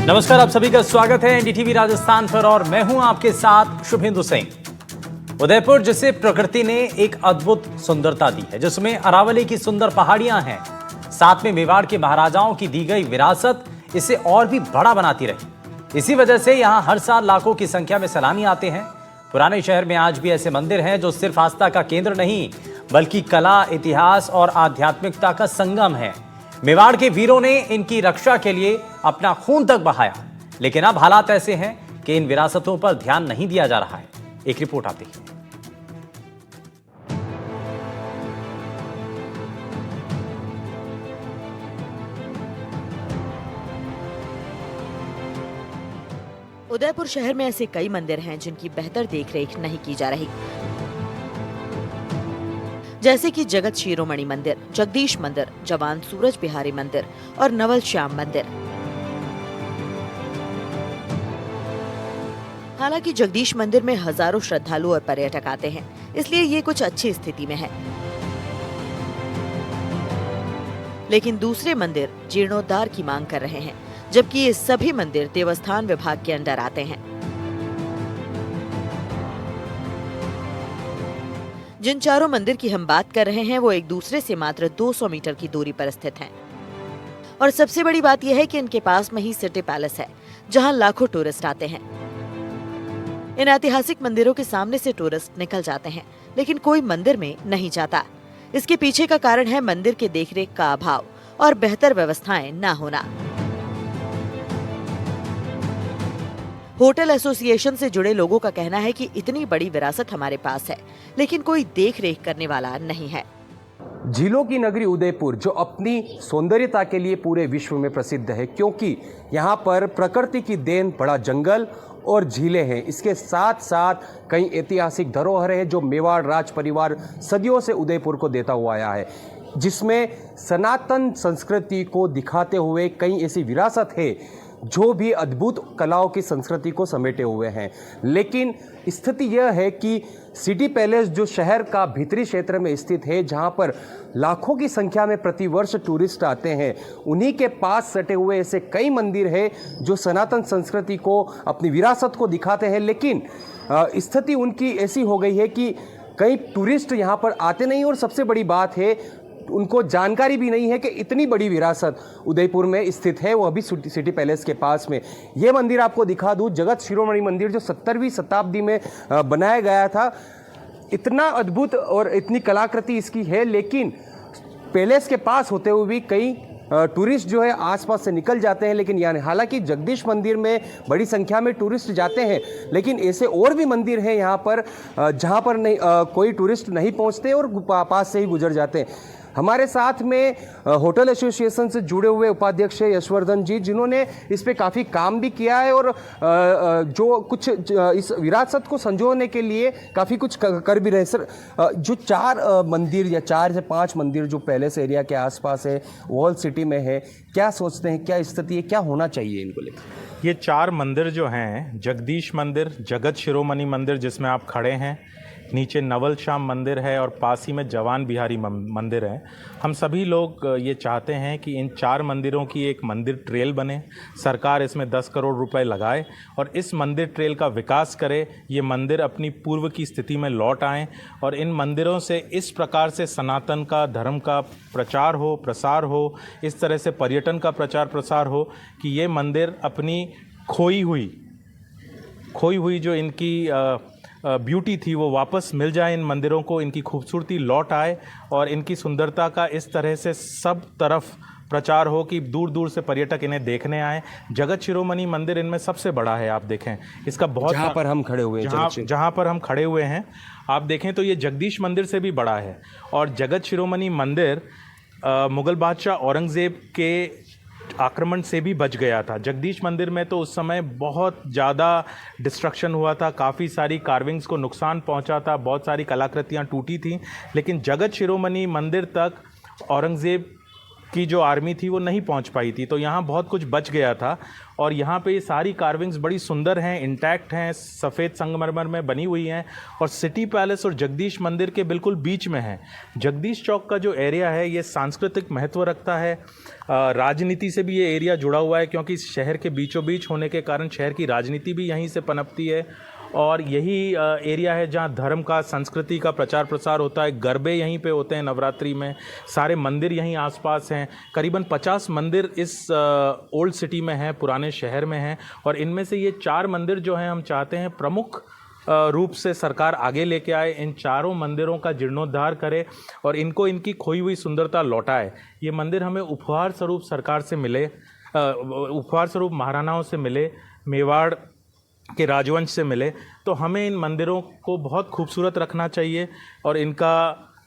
नमस्कार, आप सभी का स्वागत है एनडीटीवी राजस्थान पर और मैं हूं आपके साथ शुभेंदु सिंह। उदयपुर जिसे प्रकृति ने एक अद्भुत सुंदरता दी है, जिसमें अरावली की सुंदर पहाड़ियां हैं, साथ में मेवाड़ के महाराजाओं की दी गई विरासत इसे और भी बड़ा बनाती रही। इसी वजह से यहां हर साल लाखों की संख्या में सैलानी आते हैं। पुराने शहर में आज भी ऐसे मंदिर हैं जो सिर्फ आस्था का केंद्र नहीं बल्कि कला, इतिहास और आध्यात्मिकता का संगम है। मेवाड़ के वीरों ने इनकी रक्षा के लिए अपना खून तक बहाया, लेकिन अब हालात ऐसे हैं कि इन विरासतों पर ध्यान नहीं दिया जा रहा है। एक रिपोर्ट आती है। उदयपुर शहर में ऐसे कई मंदिर हैं जिनकी बेहतर देखरेख नहीं की जा रही, जैसे कि जगत शिरोमणि मंदिर, जगदीश मंदिर, जवान सूरज बिहारी मंदिर और नवल श्याम मंदिर। हालांकि जगदीश मंदिर में हजारों श्रद्धालु और पर्यटक आते हैं, इसलिए ये कुछ अच्छी स्थिति में है। लेकिन दूसरे मंदिर जीर्णोद्धार की मांग कर रहे हैं, जबकि ये सभी मंदिर देवस्थान विभाग के अंडर आते हैं। जिन चारों मंदिर की हम बात कर रहे हैं वो एक दूसरे से मात्र 200 मीटर की दूरी पर स्थित हैं। और सबसे बड़ी बात यह है कि इनके पास में ही सिटी पैलेस है, जहां लाखों टूरिस्ट आते हैं। इन ऐतिहासिक मंदिरों के सामने से टूरिस्ट निकल जाते हैं, लेकिन कोई मंदिर में नहीं जाता। इसके पीछे का कारण है मंदिर के देखरेख का अभाव और बेहतर व्यवस्थाएं न होना। होटल एसोसिएशन से जुड़े लोगों का कहना है कि इतनी बड़ी विरासत हमारे पास है, लेकिन कोई देख रेख करने वाला नहीं है। झीलों की नगरी उदयपुर जो अपनी सौंदर्यता के लिए पूरे विश्व में प्रसिद्ध है, क्योंकि यहाँ पर प्रकृति की देन बड़ा जंगल और झीलें हैं। इसके साथ साथ कई ऐतिहासिक धरोहर हैं जो मेवाड़ राज परिवार सदियों से उदयपुर को देता हुआ आया है, जिसमें सनातन संस्कृति को दिखाते हुए कई ऐसी विरासत है जो भी अद्भुत कलाओं की संस्कृति को समेटे हुए हैं। लेकिन स्थिति यह है कि सिटी पैलेस जो शहर का भीतरी क्षेत्र में स्थित है, जहां पर लाखों की संख्या में प्रतिवर्ष टूरिस्ट आते हैं, उन्हीं के पास सटे हुए ऐसे कई मंदिर हैं जो सनातन संस्कृति को, अपनी विरासत को दिखाते हैं। लेकिन स्थिति उनकी ऐसी हो गई है कि कई टूरिस्ट यहाँ पर आते नहीं, और सबसे बड़ी बात है उनको जानकारी भी नहीं है कि इतनी बड़ी विरासत उदयपुर में स्थित है, वो अभी सिटी पैलेस के पास में। ये मंदिर आपको दिखा दूं, जगत शिरोमणि मंदिर जो 17वीं शताब्दी में बनाया गया था। इतना अद्भुत और इतनी कलाकृति इसकी है, लेकिन पैलेस के पास होते हुए भी कई टूरिस्ट जो है आसपास से निकल जाते हैं। लेकिन यानी हालांकि जगदीश मंदिर में बड़ी संख्या में टूरिस्ट जाते हैं, लेकिन ऐसे और भी मंदिर हैं यहाँ पर जहाँ पर नहीं कोई टूरिस्ट नहीं पहुँचते और पास से ही गुजर जाते हैं। हमारे साथ में होटल एसोसिएशन से जुड़े हुए उपाध्यक्ष यशवर्धन जी, जिन्होंने इस पे काफ़ी काम भी किया है और जो कुछ इस विरासत को संजोने के लिए काफ़ी कुछ कर भी रहे। सर, जो 4 मंदिर या 4 से 5 मंदिर जो पैलेस एरिया के आसपास है, वॉल सिटी में है, क्या सोचते हैं, क्या स्थिति है, क्या होना चाहिए इनको लेकर? ये 4 मंदिर जो हैं, जगदीश मंदिर, जगत शिरोमणि मंदिर जिसमें आप खड़े हैं, नीचे नवल श्याम मंदिर है और पास ही में जवान बिहारी मंदिर है। हम सभी लोग ये चाहते हैं कि इन 4 मंदिरों की एक मंदिर ट्रेल बने, सरकार इसमें 10 करोड़ रुपए लगाए और इस मंदिर ट्रेल का विकास करे। ये मंदिर अपनी पूर्व की स्थिति में लौट आएँ और इन मंदिरों से इस प्रकार से सनातन का, धर्म का प्रचार हो, प्रसार हो, इस तरह से पर्यटन का प्रचार प्रसार हो कि ये मंदिर अपनी खोई हुई जो इनकी ब्यूटी थी वो वापस मिल जाए, इन मंदिरों को इनकी खूबसूरती लौट आए और इनकी सुंदरता का इस तरह से सब तरफ प्रचार हो कि दूर दूर से पर्यटक इन्हें देखने आए। जगत शिरोमणि मंदिर इनमें सबसे बड़ा है, आप देखें इसका बहुत, जहाँ पर हम खड़े हुए हैं, जहाँ पर हम खड़े हुए हैं आप देखें तो ये जगदीश मंदिर से भी बड़ा है। और जगत शिरोमणि मंदिर मुग़ल बादशाह औरंगज़ेब के आक्रमण से भी बच गया था। जगदीश मंदिर में तो उस समय बहुत ज़्यादा डिस्ट्रक्शन हुआ था, काफ़ी सारी कार्विंग्स को नुकसान पहुंचा था, बहुत सारी कलाकृतियां टूटी थी, लेकिन जगत शिरोमणि मंदिर तक औरंगज़ेब की जो आर्मी थी वो नहीं पहुंच पाई थी, तो यहाँ बहुत कुछ बच गया था। और यहाँ पे ये सारी कार्विंग्स बड़ी सुंदर हैं, इंटैक्ट हैं, सफ़ेद संगमरमर में बनी हुई हैं और सिटी पैलेस और जगदीश मंदिर के बिल्कुल बीच में है। जगदीश चौक का जो एरिया है ये सांस्कृतिक महत्व रखता है, राजनीति से भी ये एरिया जुड़ा हुआ है क्योंकि शहर के बीचों बीच होने के कारण शहर की राजनीति भी यहीं से पनपती है। और यही एरिया है जहाँ धर्म का, संस्कृति का प्रचार प्रसार होता है। गरबे यहीं पे होते हैं नवरात्रि में, सारे मंदिर यहीं आसपास हैं। करीबन 50 मंदिर इस ओल्ड सिटी में हैं, पुराने शहर में हैं। और इनमें से ये 4 मंदिर जो हैं हम चाहते हैं प्रमुख रूप से सरकार आगे लेके आए, इन चारों मंदिरों का जीर्णोद्धार करे और इनको इनकी खोई हुई सुंदरता लौटाए। ये मंदिर हमें उपहार स्वरूप सरकार से मिले, उपहार स्वरूप महाराणाओं से मिले, मेवाड़ के राजवंश से मिले, तो हमें इन मंदिरों को बहुत खूबसूरत रखना चाहिए और इनका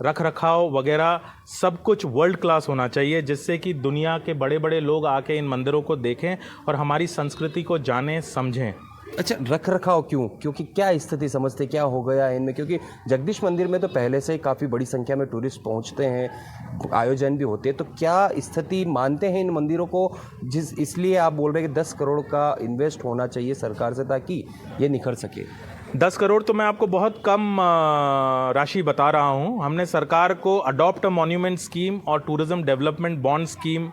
रख रखाव वगैरह सब कुछ वर्ल्ड क्लास होना चाहिए, जिससे कि दुनिया के बड़े बड़े लोग आके इन मंदिरों को देखें और हमारी संस्कृति को जानें, समझें। अच्छा, रख रखाव क्यों? क्योंकि क्या स्थिति समझते, क्या हो गया है इनमें? क्योंकि जगदीश मंदिर में तो पहले से ही काफ़ी बड़ी संख्या में टूरिस्ट पहुंचते हैं, आयोजन भी होते हैं, तो क्या स्थिति मानते हैं इन मंदिरों को, इसलिए आप बोल रहे हैं कि 10 करोड़ का इन्वेस्ट होना चाहिए सरकार से ताकि ये निखर सके? 10 करोड़ तो मैं आपको बहुत कम राशि बता रहा हूँ। हमने सरकार को अडॉप्ट अ मॉन्यूमेंट स्कीम और tourism development bond scheme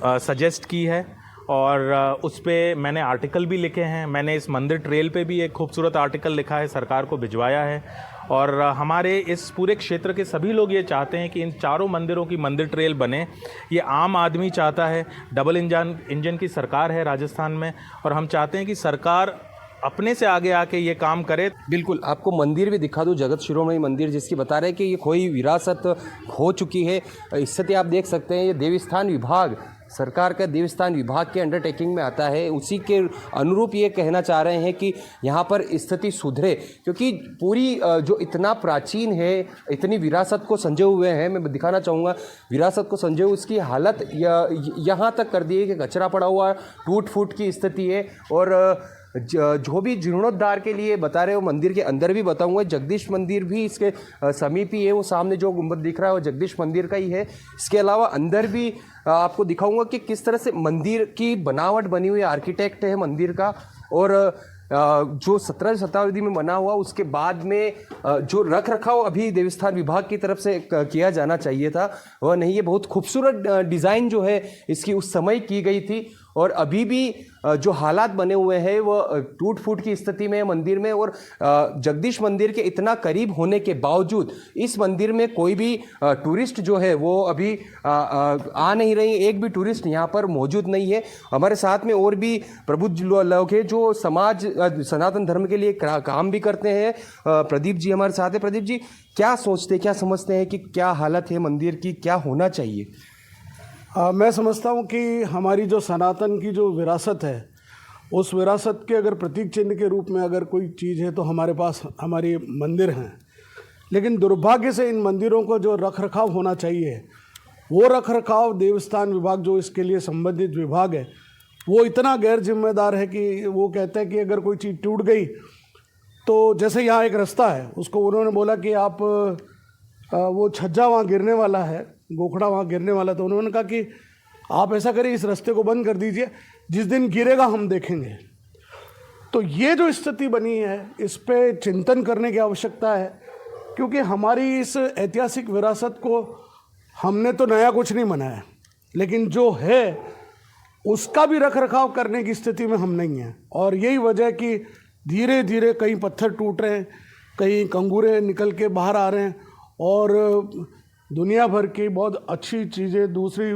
suggest की है और उस पे मैंने आर्टिकल भी लिखे हैं। मैंने इस मंदिर ट्रेल पे भी एक खूबसूरत आर्टिकल लिखा है, सरकार को भिजवाया है। और हमारे इस पूरे क्षेत्र के सभी लोग ये चाहते हैं कि इन चारों मंदिरों की मंदिर ट्रेल बने। ये आम आदमी चाहता है, डबल इंजन की सरकार है राजस्थान में और हम चाहते हैं कि सरकार अपने से आगे आके ये काम करे। बिल्कुल, आपको मंदिर भी दिखा दूं, जगत शिरोमणि मंदिर, जिसकी बता रहे हैं कि ये खोई विरासत हो चुकी है। स्थिति आप देख सकते हैं, ये देवस्थान विभाग, सरकार का देवस्थान विभाग के अंडरटेकिंग में आता है। उसी के अनुरूप ये कहना चाह रहे हैं कि यहाँ पर स्थिति सुधरे, क्योंकि पूरी जो इतना प्राचीन है, इतनी विरासत को संजोए हुए हैं। मैं दिखाना चाहूँगा विरासत को संजोए, उसकी हालत यहाँ तक कर दी है कि कचरा पड़ा हुआ, टूट फूट की स्थिति है। और जो भी जीर्णोद्धार के लिए बता रहे हो, मंदिर के अंदर भी बताऊंगा, जगदीश मंदिर भी इसके समीप ही है। वो सामने जो गुंबद दिख रहा है वो जगदीश मंदिर का ही है। इसके अलावा अंदर भी आपको दिखाऊंगा कि किस तरह से मंदिर की बनावट बनी हुई, आर्किटेक्ट है मंदिर का। और जो 17वीं शताब्दी में बना हुआ, उसके बाद में जो रख रखाव अभी देवस्थान विभाग की तरफ से किया जाना चाहिए था वह नहीं है। बहुत खूबसूरत डिज़ाइन जो है इसकी उस समय की गई थी और अभी भी जो हालात बने हुए हैं वो टूट फूट की स्थिति में है मंदिर में। और जगदीश मंदिर के इतना करीब होने के बावजूद इस मंदिर में कोई भी टूरिस्ट जो है वो अभी आ नहीं रही, एक भी टूरिस्ट यहाँ पर मौजूद नहीं है। हमारे साथ में और भी प्रबुद्ध लोग हैं जो समाज सनातन धर्म के लिए काम भी करते हैं। प्रदीप जी हमारे साथ हैं। प्रदीप जी, क्या सोचते, क्या समझते हैं कि क्या हालत है मंदिर की, क्या होना चाहिए? मैं समझता हूँ कि हमारी जो सनातन की जो विरासत है, उस विरासत के अगर प्रतीक चिन्ह के रूप में अगर कोई चीज़ है तो हमारे पास हमारे मंदिर हैं। लेकिन दुर्भाग्य से इन मंदिरों को जो रख रखाव होना चाहिए, वो रख रखाव देवस्थान विभाग, जो इसके लिए संबंधित विभाग है, वो इतना गैर जिम्मेदार है कि वो कहते हैं कि अगर कोई चीज़ टूट गई तो जैसे यहाँ एक रास्ता है, उसको उन्होंने बोला कि आप वो छज्जा वहाँ गिरने वाला है, गोखड़ा वहाँ गिरने वाला, तो उन्होंने कहा कि आप ऐसा करिए, इस रास्ते को बंद कर दीजिए, जिस दिन गिरेगा हम देखेंगे। तो ये जो स्थिति बनी है, इस पे चिंतन करने की आवश्यकता है, क्योंकि हमारी इस ऐतिहासिक विरासत को हमने तो नया कुछ नहीं बनाया, लेकिन जो है उसका भी रख रखाव करने की स्थिति में हम नहीं हैं। और यही वजह कि धीरे धीरे कहीं पत्थर टूट रहे हैं, कहीं कंगूरे निकल के बाहर आ रहे हैं और दुनिया भर की बहुत अच्छी चीज़ें, दूसरी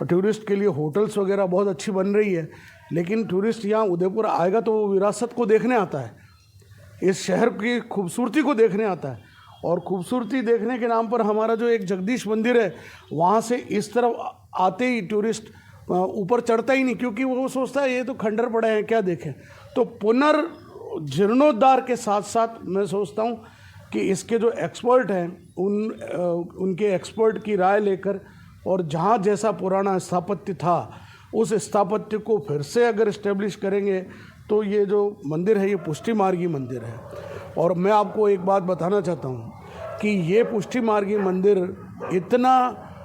टूरिस्ट के लिए होटल्स वगैरह बहुत अच्छी बन रही है। लेकिन टूरिस्ट यहाँ उदयपुर आएगा तो वो विरासत को देखने आता है, इस शहर की खूबसूरती को देखने आता है। और खूबसूरती देखने के नाम पर हमारा जो एक जगदीश मंदिर है, वहाँ से इस तरफ आते ही टूरिस्ट ऊपर चढ़ता ही नहीं, क्योंकि वो सोचता है ये तो खंडर पड़े हैं, क्या देखें। तो पुनर्जीर्णोद्धार के साथ साथ मैं सोचता हूँ कि इसके जो एक्सपर्ट हैं उनके एक्सपर्ट की राय लेकर, और जहाँ जैसा पुराना स्थापत्य था उस स्थापत्य को फिर से अगर इस्टेब्लिश करेंगे तो ये जो मंदिर है ये पुष्टि मार्गी मंदिर है। और मैं आपको एक बात बताना चाहता हूँ कि ये पुष्टि मार्गी मंदिर इतना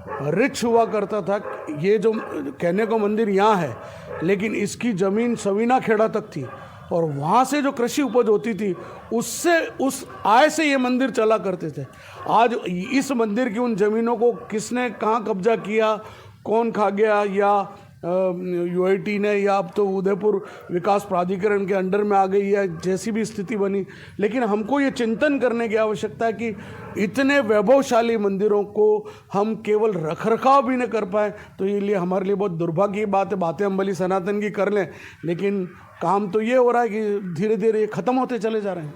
रिच हुआ करता था। ये जो कहने को मंदिर यहाँ है, लेकिन इसकी ज़मीन सवीना खेड़ा तक थी और वहाँ से जो कृषि उपज होती थी उससे, उस आय से ये मंदिर चला करते थे। आज इस मंदिर की उन ज़मीनों को किसने कहाँ कब्जा किया, कौन खा गया, या यूआईटी ने, या अब तो उदयपुर विकास प्राधिकरण के अंडर में आ गई है, जैसी भी स्थिति बनी। लेकिन हमको ये चिंतन करने की आवश्यकता है कि इतने वैभवशाली मंदिरों को हम केवल रखरखाव भी न कर पाए तो ये लिए हमारे लिए बहुत दुर्भाग्य की बात है। बातें हम भली सनातन की कर लें, लेकिन काम तो ये हो रहा है कि धीरे धीरे ये खत्म होते चले जा रहे हैं।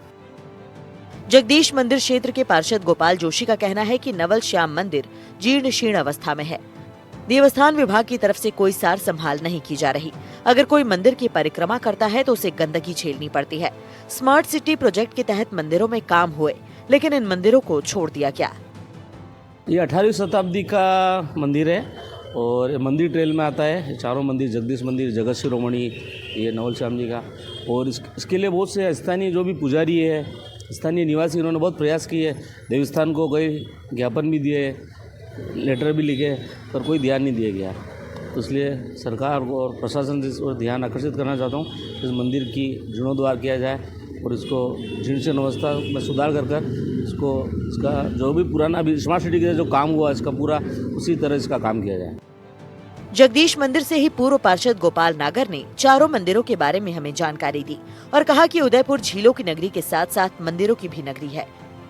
जगदीश मंदिर क्षेत्र के पार्षद गोपाल जोशी का कहना है कि नवल श्याम मंदिर जीर्ण शीर्ण अवस्था में है। देवस्थान विभाग की तरफ से कोई सार संभाल नहीं की जा रही। अगर कोई मंदिर की परिक्रमा करता है तो उसे गंदगी झेलनी पड़ती है। स्मार्ट सिटी प्रोजेक्ट के तहत मंदिरों में काम हुए, लेकिन इन मंदिरों को छोड़ दिया गया। ये 18वीं शताब्दी का मंदिर है और ये मंदिर ट्रेल में आता है। ये चारों मंदिर, जगदीश मंदिर, जगत शिरोमणि, ये नवल श्याम जी का, और इसके लिए बहुत से स्थानीय जो भी पुजारी है, स्थानीय निवासी, इन्होंने बहुत प्रयास किए। देवस्थान को कई ज्ञापन भी दिए, लेटर भी लिखे, पर कोई ध्यान नहीं दिया गया। तो इसलिए सरकार को और प्रशासन से इस ओर ध्यान आकर्षित करना चाहता हूँ। इस मंदिर की जीर्णोद्धार किया जाए और इसको जीर्ण शीर्ण अवस्था में सुधार कर इसका जो भी पुराना अभी स्मार्ट सिटी के जो काम हुआ इसका पूरा उसी तरह इसका काम किया जाए। जगदीश मंदिर से ही पूर्व पार्षद गोपाल नागर ने चारों मंदिरों के बारे में हमें जानकारी दी और कहा कि उदयपुर झीलों की नगरी के साथ साथ मंदिरों की भी नगरी है।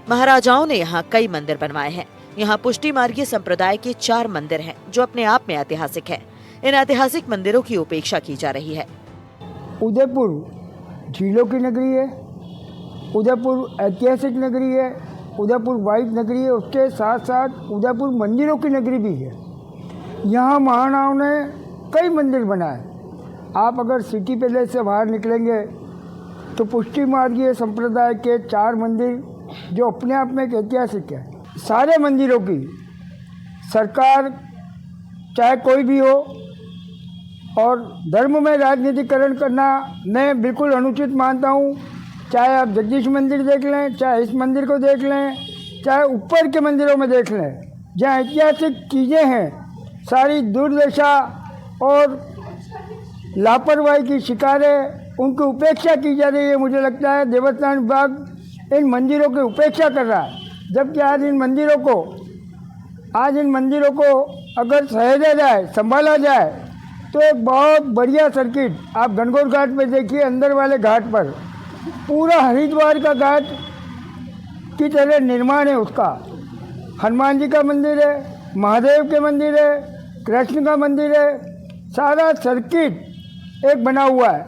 महाराजाओं ने यहाँ कई मंदिर बनवाए हैं। यहाँ पुष्टि मार्गीय संप्रदाय के 4 मंदिर हैं जो अपने आप में ऐतिहासिक हैं। इन ऐतिहासिक मंदिरों की उपेक्षा की जा रही है। उदयपुर झीलों की नगरी है, उदयपुर ऐतिहासिक नगरी है, उदयपुर वाइट नगरी है, उसके साथ साथ उदयपुर मंदिरों की नगरी भी है। यहाँ महाराणाओं ने कई मंदिर बनाए। आप अगर सिटी पैलेस से बाहर निकलेंगे तो पुष्टि मार्गीय संप्रदाय के 4 मंदिर जो अपने आप में एक ऐतिहासिक है। सारे मंदिरों की सरकार, चाहे कोई भी हो, और धर्म में राजनीतिकरण करना मैं बिल्कुल अनुचित मानता हूँ। चाहे आप जगदीश मंदिर देख लें, चाहे इस मंदिर को देख लें, चाहे ऊपर के मंदिरों में देख लें, जहाँ ऐतिहासिक चीज़ें हैं, सारी दुर्दशा और लापरवाही की शिकार है, उनकी उपेक्षा की जा रही है। मुझे लगता है देवस्थान विभाग इन मंदिरों की उपेक्षा कर रहा है, जबकि आज इन मंदिरों को अगर सहेजा जाए, संभाला जाए तो एक बहुत बढ़िया सर्किट, आप गणगौर घाट पे देखिए, अंदर वाले घाट पर पूरा हरिद्वार का घाट की तरह निर्माण है उसका। हनुमान जी का मंदिर है, महादेव के मंदिर है, कृष्ण का मंदिर है, सारा सर्किट एक बना हुआ है।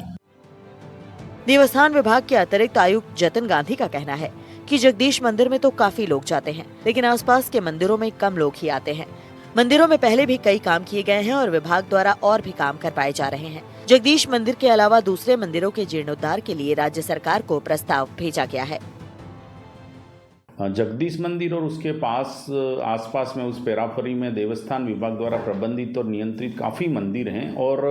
देवस्थान विभाग के अतिरिक्त आयुक्त जतिन गांधी का कहना है कि जगदीश मंदिर में तो काफी लोग जाते हैं, लेकिन आसपास के मंदिरों में कम लोग ही आते हैं। मंदिरों में पहले भी कई काम किए गए हैं और विभाग द्वारा और भी काम करवाए जा रहे हैं। जगदीश मंदिर के अलावा दूसरे मंदिरों के जीर्णोद्धार के लिए राज्य सरकार को प्रस्ताव भेजा गया है। जगदीश मंदिर और उसके आसपास में उस पेराफरी में देवस्थान विभाग द्वारा प्रबंधित और नियंत्रित काफ़ी मंदिर हैं और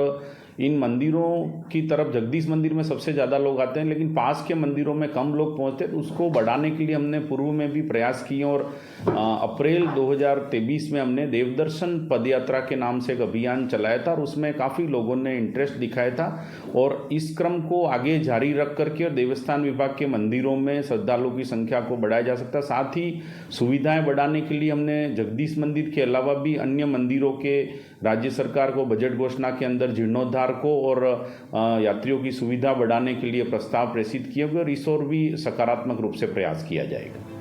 इन मंदिरों की तरफ जगदीश मंदिर में सबसे ज़्यादा लोग आते हैं, लेकिन पास के मंदिरों में कम लोग पहुंचते हैं। तो उसको बढ़ाने के लिए हमने पूर्व में भी प्रयास किए और अप्रैल 2023 में हमने देवदर्शन पदयात्रा के नाम से एक अभियान चलाया था और उसमें काफ़ी लोगों ने इंटरेस्ट दिखाया था और इस क्रम को आगे जारी रख करके और देवस्थान विभाग के मंदिरों में श्रद्धालुओं की संख्या को बढ़ाया जा सकता है। साथ ही सुविधाएं बढ़ाने के लिए हमने जगदीश मंदिर के अलावा भी अन्य मंदिरों के राज्य सरकार को बजट घोषणा के अंदर जीर्णोद्धार को और यात्रियों की सुविधा बढ़ाने के लिए प्रस्ताव प्रेषित किए गए और इस ओर भी सकारात्मक रूप से प्रयास किया जाएगा।